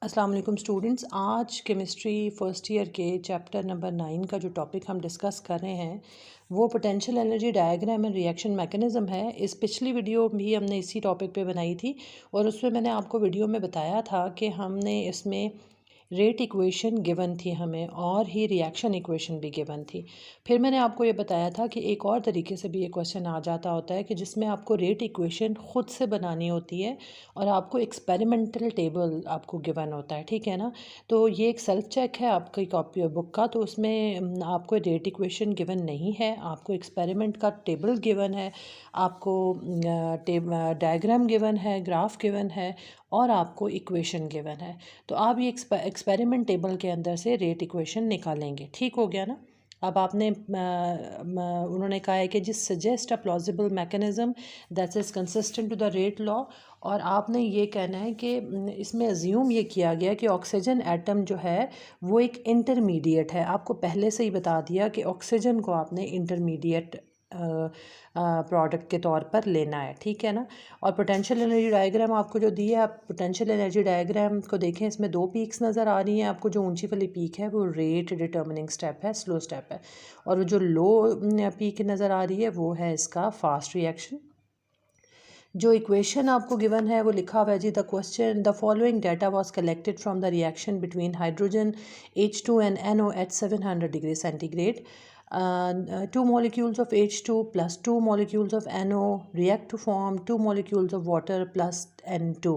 अस्सलाम वालेकुम स्टूडेंट्स। आज केमिस्ट्री फ़र्स्ट ईयर के चैप्टर नंबर 9 का जो टॉपिक हम डिस्कस कर रहे हैं वो potential energy diagram and reaction mechanism है। इस पिछली वीडियो भी हमने इसी टॉपिक पे बनाई थी और उसमें मैंने आपको वीडियो में बताया था कि हमने इसमें रेट इक्वेशन गिवन थी हमें और ही रिएक्शन इक्वेशन भी गिवन थी। फिर मैंने आपको ये बताया था कि एक और तरीके से भी ये क्वेश्चन आ जाता होता है कि जिसमें आपको रेट इक्वेशन ख़ुद से बनानी होती है और आपको एक्सपेरिमेंटल टेबल आपको गिवन होता है, ठीक है ना। तो ये एक सेल्फ चेक है आपकी कॉपी बुक का, तो उसमें आपको रेट इक्वेशन गिवन नहीं है, आपको एक्सपेरिमेंट का टेबल गिवन है, आपको डायग्राम गिवन है, ग्राफ गिवन है और आपको इक्वेशन गिवन है। तो आप ये एक्सपेरिमेंट टेबल के अंदर से रेट इक्वेशन निकालेंगे, ठीक हो गया ना। अब आपने उन्होंने कहा है कि जिस suggest a plausible mechanism that is consistent to the rate law, और आपने ये कहना है कि इसमें अज्यूम ये किया गया कि ऑक्सीजन एटम जो है वो एक इंटरमीडिएट है। आपको पहले से ही बता दिया कि ऑक्सीजन को आपने इंटरमीडिएट प्रोडक्ट के तौर पर लेना है, ठीक है ना। और पोटेंशियल एनर्जी डायग्राम आपको जो दी है, आप पोटेंशियल एनर्जी डायग्राम को देखें, इसमें दो पीक्स नज़र आ रही हैं आपको। जो ऊंची वाली पीक है वो रेट डिटर्मिनिंग स्टेप है, स्लो स्टेप है, और जो लो पीक नज़र आ रही है वो है इसका फास्ट रिएक्शन। जो इक्वेशन आपको गिवन है वो लिखा हुआ है जी, the question the following data was collected from the reaction between hydrogen H2 and NO at 700 degree centigrade. 2 molecules of H2 plus 2 molecules of NO react to form 2 molecules of water plus N2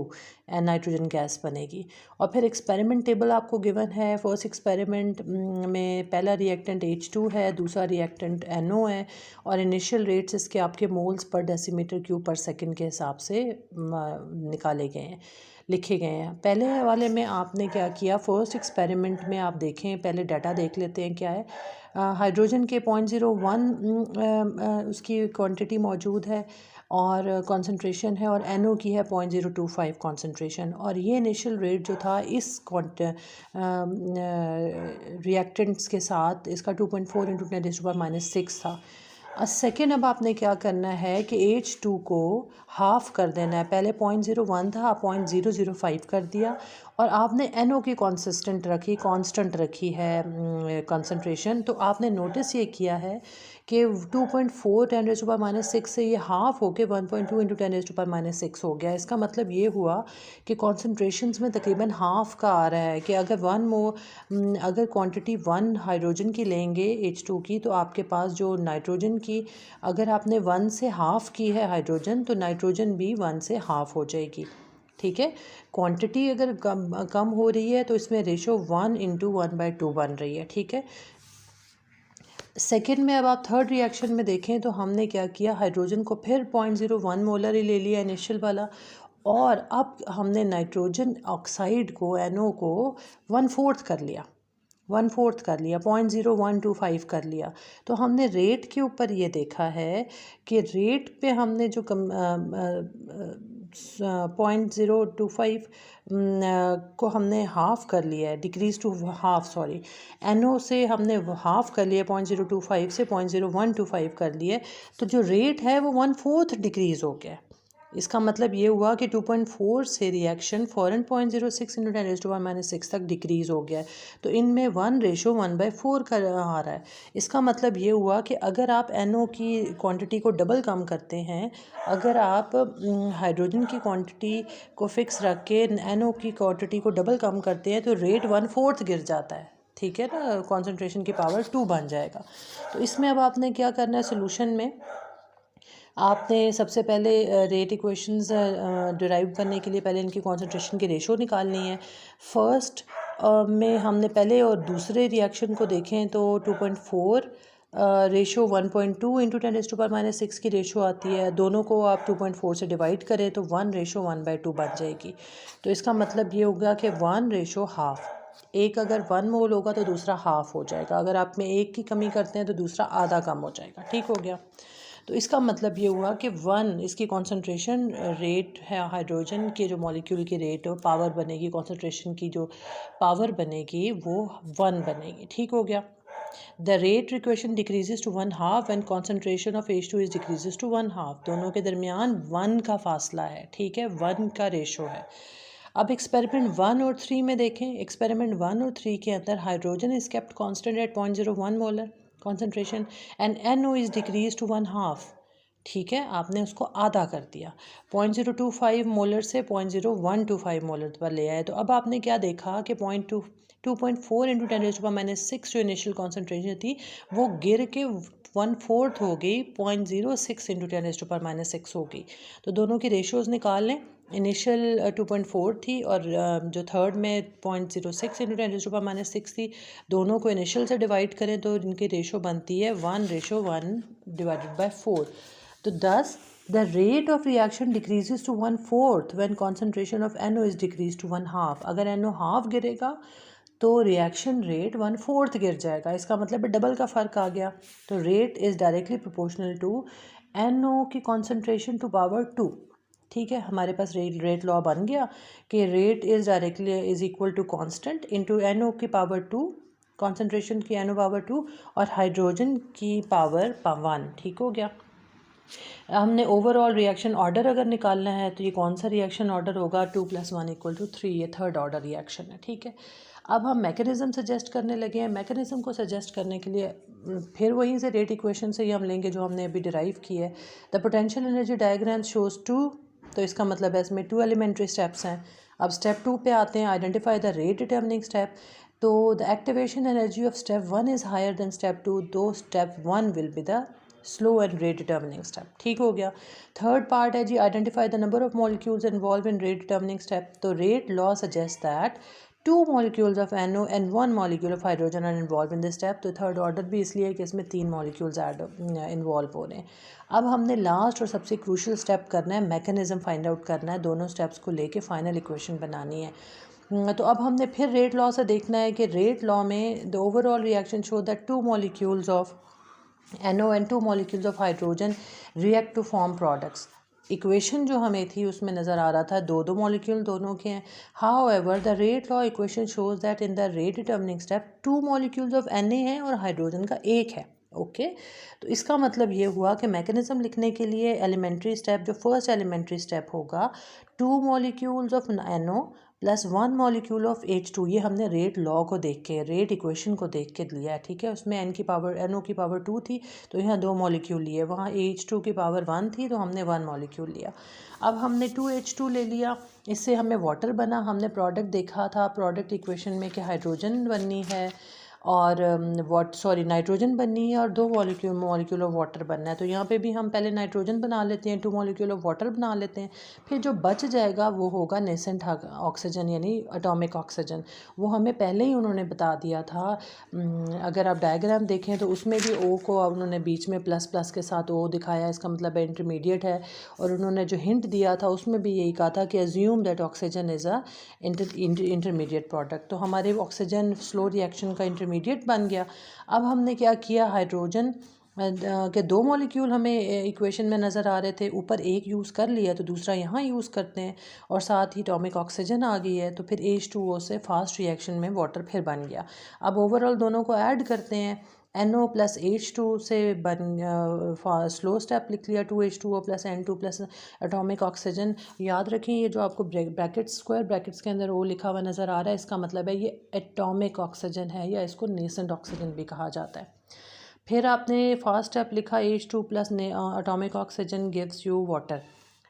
and nitrogen gas बनेगी। और फिर experiment table आपको given है। First experiment में पहला reactant H2 है, दूसरा reactant NO है और इनिशियल रेट्स इसके आपके मोल्स पर डेसीमीटर क्यूब पर सेकंड के हिसाब से निकाले गए हैं, लिखे गए हैं। पहले वाले में आपने क्या किया, फर्स्ट एक्सपेरिमेंट में आप देखें, पहले डाटा देख लेते हैं क्या है। हाइड्रोजन के 0.01 उसकी क्वांटिटी मौजूद है और कंसंट्रेशन है, और NO की है 0.025 कंसंट्रेशन, और ये इनिशियल रेट जो था इस रिएक्टेंट्स के साथ इसका 2.4 × 10⁻⁶ था। सेकेंड अब आपने क्या करना है कि H2 को हाफ़ कर देना है। पहले 0.01 था, 0.005 कर दिया, और आपने NO की कांस्टेंट रखी है कंसंट्रेशन। तो आपने नोटिस ये किया है कि 2.4 10⁻⁶ से ये हाफ़ होके 1.2 × 10⁻⁶ हो गया। इसका मतलब ये हुआ कि कॉन्सेंट्रेशंस में तकरीबन हाफ़ का आ रहा है कि अगर क्वांटिटी 1 हाइड्रोजन की लेंगे H2 की, तो आपके पास जो नाइट्रोजन की अगर आपने 1 से हाफ़ की है हाइड्रोजन, तो नाइट्रोजन भी 1 से हाफ़ हो जाएगी, ठीक है। क्वांटिटी अगर कम हो रही है तो इसमें रेशो 1 × 1/2 बन रही है, ठीक है। सेकेंड में अब आप थर्ड रिएक्शन में देखें तो हमने क्या किया, हाइड्रोजन को फिर 0.01 मोलर ही ले लिया इनिशियल वाला, और अब हमने नाइट्रोजन ऑक्साइड को NO को 1/4 कर लिया, 0.0125 कर लिया। तो हमने रेट के ऊपर ये देखा है कि रेट पे हमने जो 0.025 को हमने हाफ़ कर लिया है, decrease to half, sorry, NO से हमने हाफ़ कर लिया, 0.025 से 0.0125 कर लिए, तो जो रेट है वो 1/4 डिक्रीज़ हो गया। इसका मतलब ये हुआ कि 2.4 से रिएक्शन फ़ौरन 0.06 × 10⁻⁶ तक डिक्रीज़ हो गया है। तो इनमें 1:1/4 का आ रहा है। इसका मतलब ये हुआ कि अगर आप NO की क्वांटिटी को डबल कम करते हैं, अगर आप हाइड्रोजन की क्वांटिटी को फिक्स रख के NO की क्वांटिटी को डबल कम करते हैं, तो रेट 1/4 गिर जाता है, ठीक है ना, कॉन्सेंट्रेशन की पावर 2 बन जाएगा। तो इसमें अब आपने क्या करना है, सोल्यूशन में आपने सबसे पहले रेट इक्वेशंस डिराइव करने के लिए पहले इनकी कॉन्सेंट्रेशन की रेशो निकालनी है। फर्स्ट में हमने पहले और दूसरे रिएक्शन को देखें तो 2.4 रेशो 1.2 × 10⁻⁶ की रेशो आती है। दोनों को आप 2.4 से डिवाइड करें तो 1:1/2 बन जाएगी। तो इसका मतलब ये होगा कि 1:1/2, एक अगर 1 मोल होगा तो दूसरा हाफ़ हो जाएगा, अगर आप में एक की कमी करते हैं तो दूसरा आधा कम हो जाएगा, ठीक हो गया। तो इसका मतलब ये हुआ कि 1 इसकी कॉन्सेंट्रेशन रेट है, हाइड्रोजन के जो मॉलिक्यूल की रेट पावर बनेगी, कॉन्सेंट्रेशन की जो पावर बनेगी वो 1 बनेगी, ठीक हो गया। The rate equation decreases to 1/2 and concentration of H2 is decreases to 1/2। दोनों के दरमियान 1 का फासला है, ठीक है, 1 का रेशो है। अब एक्सपेरिमेंट 1 और 3 में देखें, एक्सपेरिमेंट 1 और 3 के अंदर hydrogen is kept constant at 0.01 molar concentration and NO is decrease to 1/2। ठीक है, आपने उसको आधा कर दिया, 0.025 मोलर से 0.0125 मोलर पर ले आए। तो अब आपने क्या देखा कि 2.4 इंटू 10⁻⁶ जो इनिशियल कॉन्सेंट्रेशन थी वो गिर के 1/4 हो गई, 0.06 इंटू 10⁻⁶ हो गई। तो दोनों की रेशियोज़ निकाल लें। इनिशियल 2.4 थी और जो थर्ड में 0.06 इंटू 10⁻⁶ थी। दोनों को इनिशियल से डिवाइड करें तो इनकी रेशो बनती है 1:1 डिवाइडेड बाय 4। तो दस the rate of reaction decreases to 1/4 when concentration of NO is decreased to 1/2। अगर NO हाफ गिरेगा तो रिएक्शन रेट 1/4 गिर जाएगा, इसका मतलब डबल का फ़र्क आ गया। तो rate is directly proportional to NO की कॉन्सेंट्रेशन टू पावर 2। ठीक है, हमारे पास रेट लॉ बन गया कि rate is directly is equal to constant into NO की पावर 2, कॉन्सेंट्रेशन की NO पावर 2 और हाइड्रोजन की पावर 1। ठीक हो गया। हमने ओवरऑल रिएक्शन ऑर्डर अगर निकालना है तो ये कौन सा रिएक्शन ऑर्डर होगा, 2 + 1 = 3, ये थर्ड ऑर्डर रिएक्शन है। ठीक है, अब हम मैकेनिज़्म सजेस्ट करने लगे हैं। मैकेनिज़्म को सजेस्ट करने के लिए फिर वहीं से रेट इक्वेशन से ही हम लेंगे जो हमने अभी डिराइव की है। The potential energy diagram shows 2, तो इसका मतलब है इसमें 2 एलिमेंट्री स्टेप्स हैं। अब स्टेप 2 पे आते हैं, identify the rate determining step. तो the activation energy of step 1 is higher than step 2, दो step 1 will be the slow and rate determining step. ठीक हो गया। थर्ड पार्ट है जी, identify the number of molecules involve in rate determining step. तो rate law suggest that 2 molecules of NO and 1 molecule of hydrogen are involved in this step। तो third order भी इसलिए कि इसमें 3 मॉलिक्यूल्स इन्वॉल्व हो रहे हैं। अब हमने लास्ट और सबसे क्रूशल स्टेप करना है, मैकेनिज्म फाइंड आउट करना है, दोनों स्टेप्स को लेके फाइनल इक्वेशन बनानी है। तो अब हमने फिर रेट लॉ से देखना है कि रेट लॉ में the overall reaction show that 2 molecules of NO and 2 molecules of hydrogen react to form products। Equation जो हमें थी उसमें नज़र आ रहा था दो मॉलिक्यूल दोनों के हैं। However the rate law equation shows that in the rate determining step 2 molecules of Na है और हाइड्रोजन का एक है। ओके, तो इसका मतलब ये हुआ कि मैकेनिज्म लिखने के लिए एलिमेंट्री स्टेप, जो फर्स्ट एलिमेंट्री स्टेप होगा, 2 molecules of NO + 1 molecule of H2। ये हमने रेट लॉ को देख के, रेट इक्वेशन को देख के लिया है। ठीक है, उसमें NO की पावर 2 थी तो यहाँ 2 मॉलिक्यूल लिए, वहाँ H2 की पावर 1 थी तो हमने 1 मॉलिक्यूल लिया। अब हमने 2H2 ले लिया, इससे हमें वाटर बना। हमने प्रोडक्ट देखा था प्रोडक्ट इक्वेशन में कि हाइड्रोजन बननी है और नाइट्रोजन बननी है और 2 मॉलिक्यूल ऑफ वाटर बनना है। तो यहाँ पे भी हम पहले नाइट्रोजन बना लेते हैं, 2 मॉलिक्यूल ऑफ वाटर बना लेते हैं, फिर जो बच जाएगा वो होगा नेसेंट ऑक्सीजन यानी एटॉमिक ऑक्सीजन। वो हमें पहले ही उन्होंने बता दिया था। अगर आप डायग्राम देखें तो उसमें भी O को उन्होंने बीच में प्लस के साथ O दिखाया, इसका मतलब इंटरमीडिएट है। और उन्होंने जो हिंट दिया था उसमें भी यही कहा था कि assume that oxygen is a intermediate product. तो हमारे ऑक्सीजन स्लो रिएक्शन का इंटरमीडिएट बन गया। अब हमने क्या किया, हाइड्रोजन के 2 मॉलिक्यूल हमें इक्वेशन में नज़र आ रहे थे, ऊपर एक यूज़ कर लिया तो दूसरा यहाँ यूज़ करते हैं और साथ ही एटॉमिक ऑक्सीजन आ गई है। तो फिर H2O से फास्ट रिएक्शन में वाटर फिर बन गया। अब ओवरऑल दोनों को ऐड करते हैं, NO + H2 से स्लो स्टेप लिख लिया, 2H2O + N2 + एटॉमिक ऑक्सीजन। याद रखें ये जो आपको ब्रैकेट्स स्क्वायर ब्रैकेट्स के अंदर O लिखा हुआ नज़र आ रहा है, इसका मतलब है ये एटॉमिक ऑक्सीजन है या इसको नेसेंट ऑक्सीजन भी कहा जाता है। फिर आपने फर्स्ट स्टेप लिखा H2 + atomic oxygen gives you water.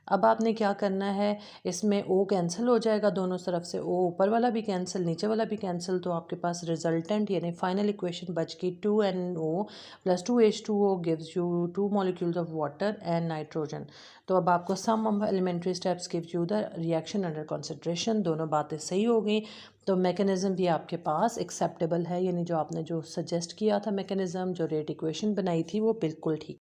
अब आपने क्या करना है, इसमें O कैंसिल हो जाएगा दोनों तरफ से, O ऊपर वाला भी कैंसिल नीचे वाला भी कैंसिल, तो आपके पास रिजल्टेंट यानी फाइनल इक्वेशन बच गई 2NO + 2H2O gives you 2 molecules of water and nitrogen. तो अब आपको sum of elementary steps gives you the reaction under consideration. दोनों बातें सही हो गई, तो मैकेनिज़्म भी आपके पास एक्सेप्टेबल है, यानी जो आपने जो सजेस्ट किया था मैकेनिज़्म, जो रेट इक्वेशन बनाई थी वो बिल्कुल ठीक।